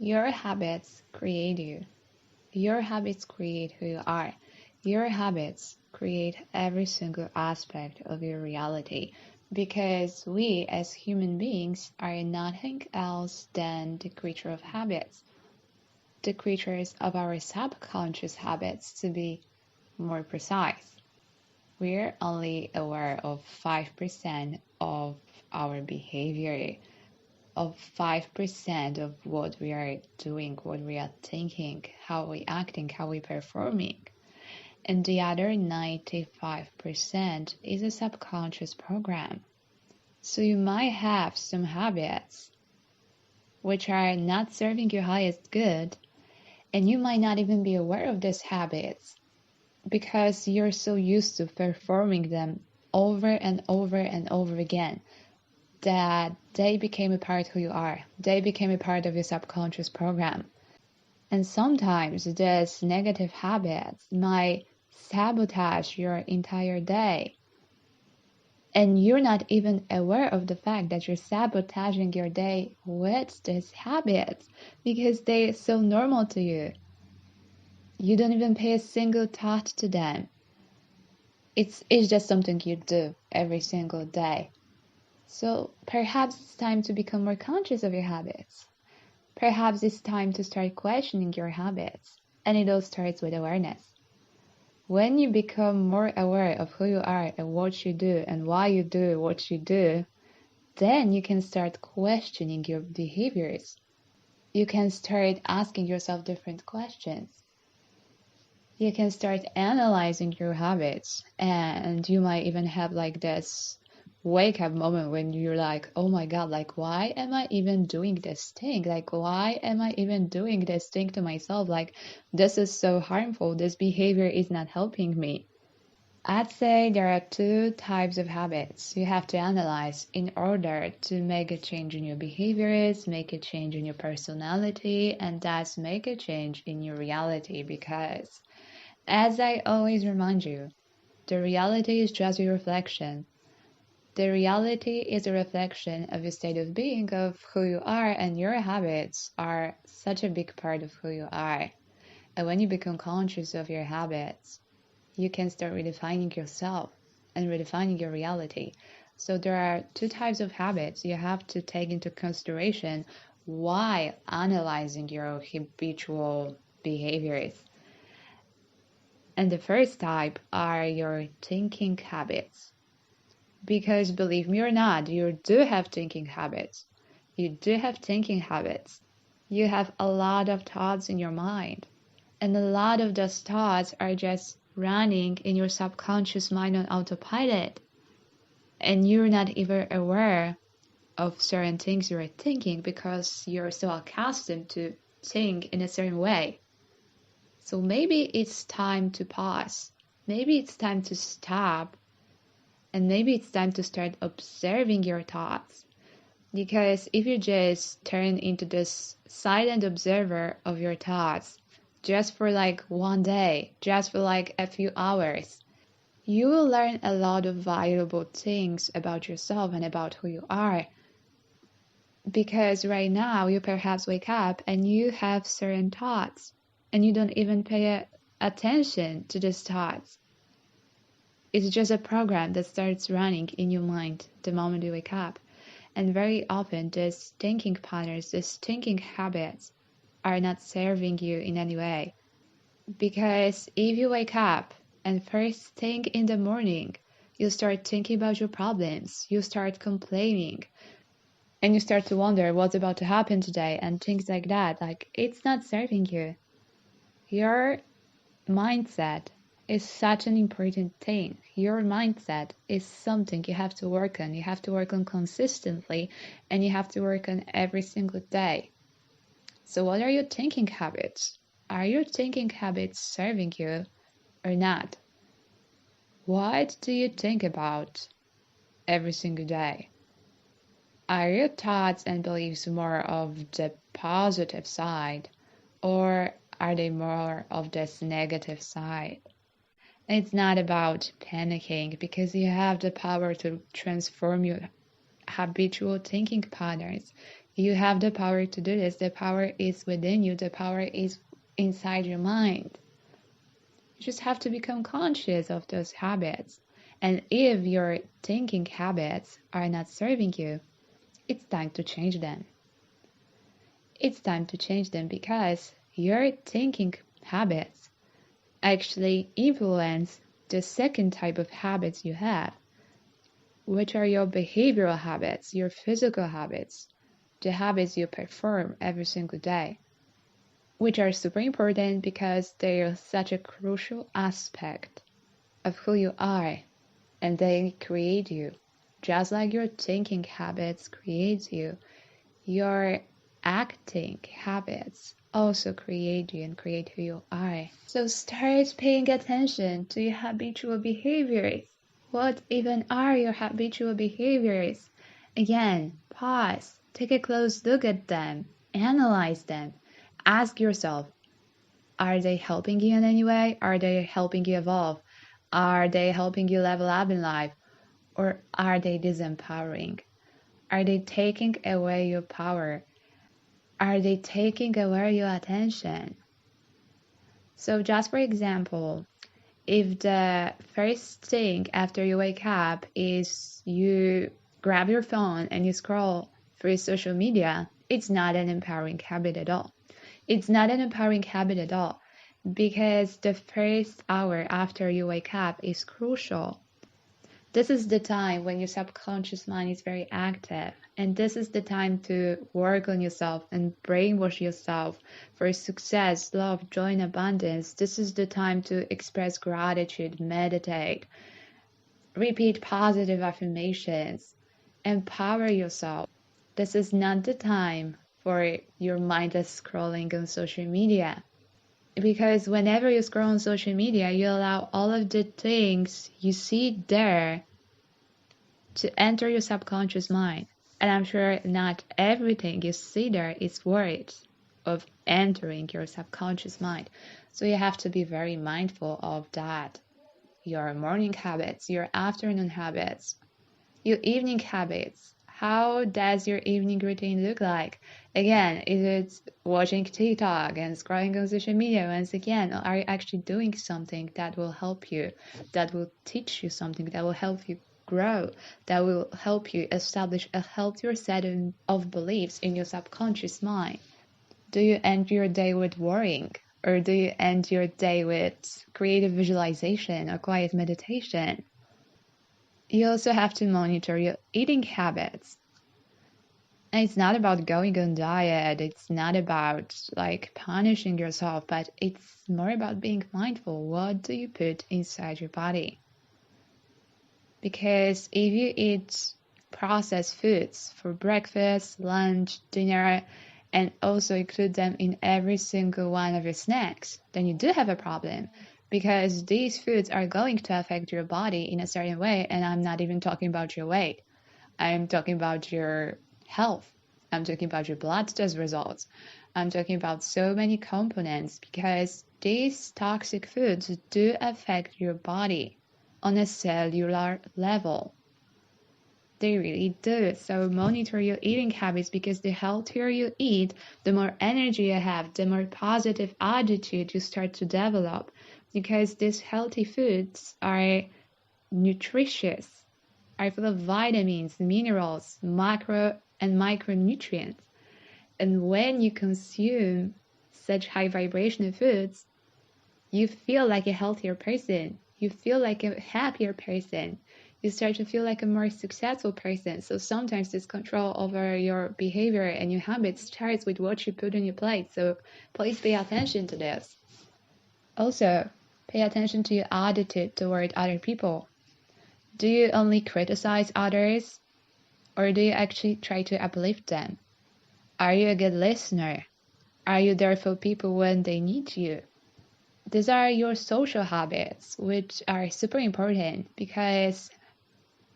Your habits create you. Your habits create who you are. Your habits create every single aspect of your reality because we as human beings are nothing else than the creature of habits, the creatures of our subconscious habits to be more precise. We're only aware of 5% of our behavior, of 5% of what we are doing, what we are thinking, how we acting, how we performing. And the other 95% is a subconscious program. So you might have some habits which are not serving your highest good, and you might not even be aware of these habits because you're so used to performing them over and over and over again that they became a part of who you are. They became a part of your subconscious program. And sometimes these negative habits might sabotage your entire day. And you're not even aware of the fact that you're sabotaging your day with these habits because they're so normal to you. You don't even pay a single thought to them. It's just something you do every single day. So perhaps it's time to become more conscious of your habits. Perhaps it's time to start questioning your habits. And it all starts with awareness. When you become more aware of who you are and what you do and why you do what you do, then you can start questioning your behaviors. You can start asking yourself different questions. You can start analyzing your habits, and you might even have like this wake up moment when you're like, oh my God, like, why am I even doing this thing? Like, why am I even doing this thing to myself? Like, this is so harmful. This behavior is not helping me. I'd say there are two types of habits you have to analyze in order to make a change in your behaviors, make a change in your personality, and thus make a change in your reality. Because, as I always remind you, the reality is just your reflection. The reality is a reflection of your state of being, of who you are, and your habits are such a big part of who you are. And when you become conscious of your habits, you can start redefining yourself and redefining your reality. So there are two types of habits you have to take into consideration while analyzing your habitual behaviors. And the first type are your thinking habits. Because believe me or not, you do have thinking habits. You do have thinking habits. You have a lot of thoughts in your mind. And a lot of those thoughts are just running in your subconscious mind on autopilot. And you're not even aware of certain things you're thinking because you're so accustomed to think in a certain way. So maybe it's time to pause. Maybe it's time to stop. And maybe it's time to start observing your thoughts. Because if you just turn into this silent observer of your thoughts, just for like one day, just for like a few hours, you will learn a lot of valuable things about yourself and about who you are. Because right now you perhaps wake up and you have certain thoughts and you don't even pay attention to these thoughts. It's just a program that starts running in your mind the moment you wake up. And very often these thinking patterns, these thinking habits are not serving you in any way. Because if you wake up and first thing in the morning, you start thinking about your problems, you start complaining, and you start to wonder what's about to happen today and things like that, like it's not serving you. Your mindset is such an important thing. Your mindset is something you have to work on. You have to work on consistently, and you have to work on every single day. So what are your thinking habits? Are your thinking habits serving you or not? What do you think about every single day? Are your thoughts and beliefs more of the positive side, or are they more of this negative side? It's not about panicking because you have the power to transform your habitual thinking patterns. You have the power to do this. The power is within you. The power is inside your mind. You just have to become conscious of those habits. And if your thinking habits are not serving you, it's time to change them. It's time to change them because your thinking habits actually influence the second type of habits you have, which are your behavioral habits, your physical habits, the habits you perform every single day, which are super important because they are such a crucial aspect of who you are, and they create you. Just like your thinking habits create you, your acting habits also create you and create who you are. So start paying attention to your habitual behaviors. What even are your habitual behaviors? Again, pause, take a close look at them, analyze them, ask yourself, are they helping you in any way? Are they helping you evolve? Are they helping you level up in life? Or are they disempowering? Are they taking away your power? Are they taking away your attention? So just for example, if the first thing after you wake up is you grab your phone and you scroll through social media, it's not an empowering habit at all. It's not an empowering habit at all because the first hour after you wake up is crucial. This is the time when your subconscious mind is very active, and this is the time to work on yourself and brainwash yourself for success, love, joy, and abundance. This is the time to express gratitude, meditate, repeat positive affirmations, empower yourself. This is not the time for your mindless scrolling on social media. Because whenever you scroll on social media, you allow all of the things you see there to enter your subconscious mind. And I'm sure not everything you see there is worth of entering your subconscious mind. So you have to be very mindful of that. Your morning habits, your afternoon habits, your evening habits. How does your evening routine look like? Again, is it watching TikTok and scrolling on social media once again? Or are you actually doing something that will help you, that will teach you something, that will help you grow, that will help you establish a healthier set of beliefs in your subconscious mind? Do you end your day with worrying? Or do you end your day with creative visualization or quiet meditation? You also have to monitor your eating habits. And it's not about going on diet, it's not about like punishing yourself, but it's more about being mindful. What do you put inside your body? Because if you eat processed foods for breakfast, lunch, dinner, and also include them in every single one of your snacks, then you do have a problem. Because these foods are going to affect your body in a certain way, and I'm not even talking about your weight. I'm talking about your health. I'm talking about your blood test results. I'm talking about so many components because these toxic foods do affect your body on a cellular level. They really do. So monitor your eating habits because the healthier you eat, the more energy you have, the more positive attitude you start to develop. Because these healthy foods are nutritious, are full of vitamins, minerals, macro and micronutrients. And when you consume such high vibrational foods, you feel like a healthier person. You feel like a happier person. You start to feel like a more successful person. So sometimes this control over your behavior and your habits starts with what you put on your plate. So please pay attention to this. Also, pay attention to your attitude toward other people. Do you only criticize others, or do you actually try to uplift them? Are you a good listener? Are you there for people when they need you? These are your social habits, which are super important because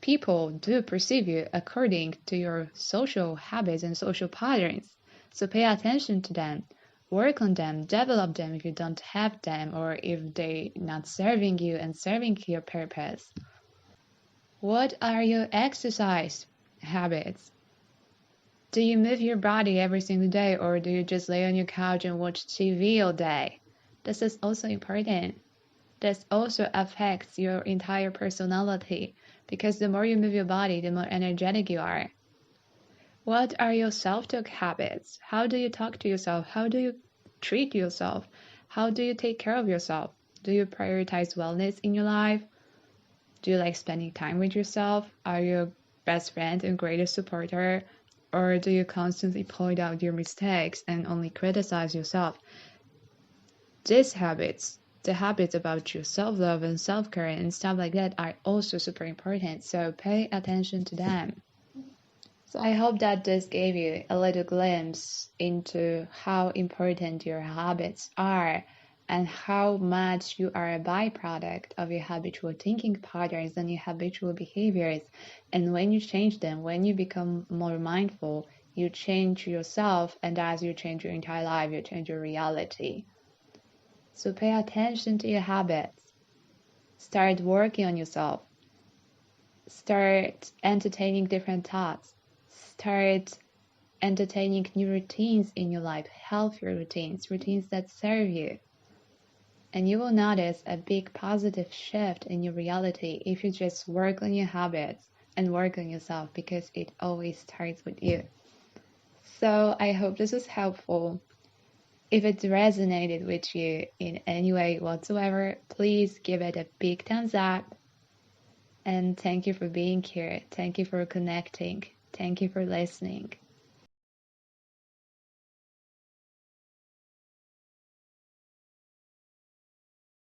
people do perceive you according to your social habits and social patterns. So pay attention to them. Work on them, develop them if you don't have them or if they're not serving you and serving your purpose. What are your exercise habits? Do you move your body every single day, or do you just lay on your couch and watch TV all day? This is also important. This also affects your entire personality, because the more you move your body, the more energetic you are. What are your self-talk habits? How do you talk to yourself? How do you treat yourself? How do you take care of yourself? Do you prioritize wellness in your life? Do you like spending time with yourself? Are you your best friend and greatest supporter? Or do you constantly point out your mistakes and only criticize yourself? These habits, the habits about your self-love and self-care and stuff like that, are also super important. So pay attention to them. So I hope that this gave you a little glimpse into how important your habits are and how much you are a byproduct of your habitual thinking patterns and your habitual behaviors. And when you change them, when you become more mindful, you change yourself, and as you change your entire life, you change your reality. So pay attention to your habits. Start working on yourself. Start entertaining different thoughts. Start entertaining new routines in your life, healthier routines, routines that serve you. And you will notice a big positive shift in your reality if you just work on your habits and work on yourself, because it always starts with you. So I hope this was helpful. If it resonated with you in any way whatsoever, please give it a big thumbs up. And thank you for being here. Thank you for connecting. Thank you for listening.